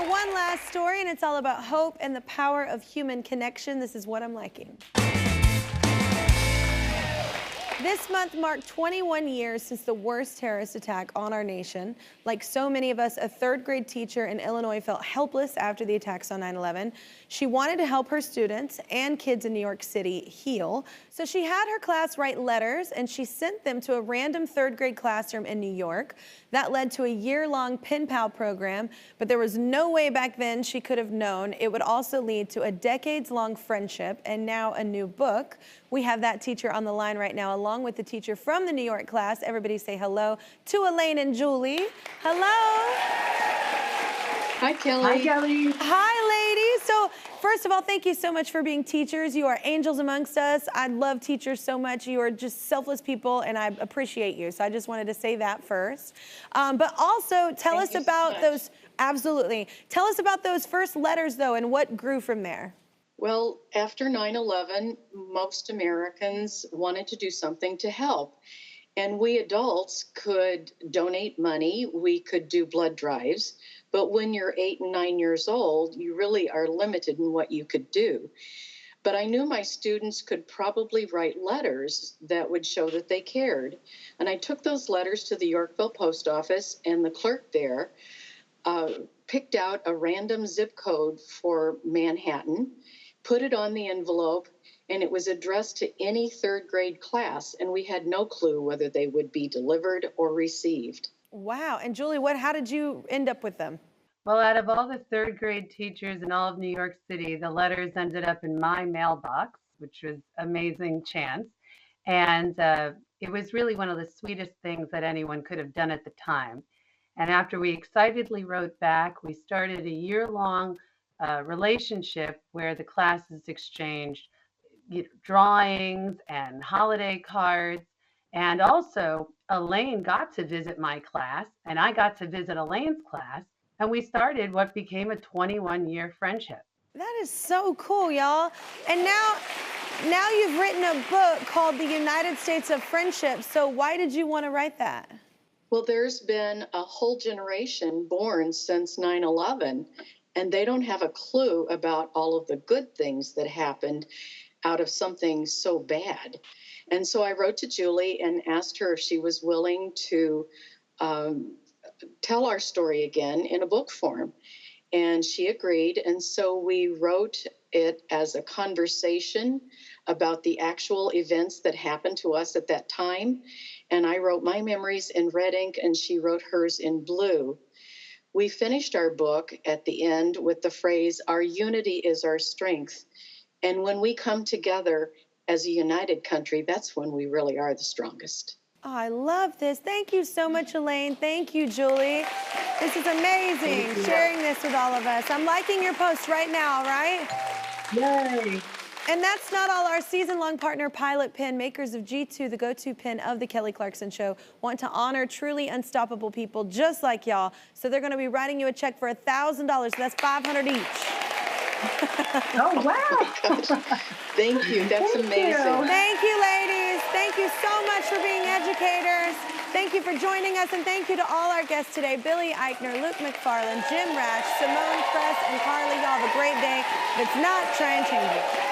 our one last story, and it's all about hope and the power of human connection. This is What I'm Liking. This month marked 21 years since the worst terrorist attack on our nation. Like so many of us, a third-grade teacher in Illinois felt helpless after the attacks on 9/11. She wanted to help her students and kids in New York City heal, so she had her class write letters, and she sent them to a random third-grade classroom in New York. That led to a year-long pen pal program, but there was no way back then she could have known it would also lead to a decades-long friendship and now a new book. We have that teacher on the line right now, along with the teacher from the New York class. Everybody say hello to Elaine and Julie. Hello. Hi, Kelly. Hi, Kelly. Hi, ladies. So first of all, thank you so much for being teachers. You are angels amongst us. I love teachers so much. You are just selfless people, and I appreciate you. So I just wanted to say that first. But also, tell us about those. Absolutely. Tell us about those first letters, though, and what grew from there. Well, after 9/11, most Americans wanted to do something to help. And we adults could donate money, we could do blood drives, but when you're 8 and 9 years old, you really are limited in what you could do. But I knew my students could probably write letters that would show that they cared. And I took those letters to the Yorkville post office, and the clerk there picked out a random zip code for Manhattan, put it on the envelope, and it was addressed to any third grade class, and we had no clue whether they would be delivered or received. Wow. And Julie, how did you end up with them? Well, out of all the third grade teachers in all of New York City, the letters ended up in my mailbox, which was amazing chance. And it was really one of the sweetest things that anyone could have done at the time. And after we excitedly wrote back, we started a year-long relationship where the classes exchanged drawings and holiday cards. And also, Elaine got to visit my class, and I got to visit Elaine's class, and we started what became a 21-year friendship. That is so cool, y'all. And now you've written a book called The United States of Friendship. So why did you want to write that? Well, there's been a whole generation born since 9/11, and they don't have a clue about all of the good things that happened out of something so bad. And so I wrote to Julie and asked her if she was willing to tell our story again in a book form. And she agreed. And so we wrote it as a conversation about the actual events that happened to us at that time. And I wrote my memories in red ink, and she wrote hers in blue. We finished our book at the end with the phrase, "Our unity is our strength." And when we come together as a united country, that's when we really are the strongest. Oh, I love this. Thank you so much, Elaine. Thank you, Julie. This is amazing, sharing this with all of us. I'm liking your post right now, all right? Yay! And that's not all. Our season-long partner, Pilot Pen, makers of G2, the go-to pen of the Kelly Clarkson Show, want to honor truly unstoppable people just like y'all. So they're going to be writing you a check for $1,000. So that's $500 each. Oh, wow. Thank you. That's amazing. Thank you, ladies. Thank you so much for being educators. Thank you for joining us, and thank you to all our guests today, Billy Eichner, Luke McFarland, Jim Rash, Simone Kress, and Carly. Y'all have a great day. If it's not, try and change it.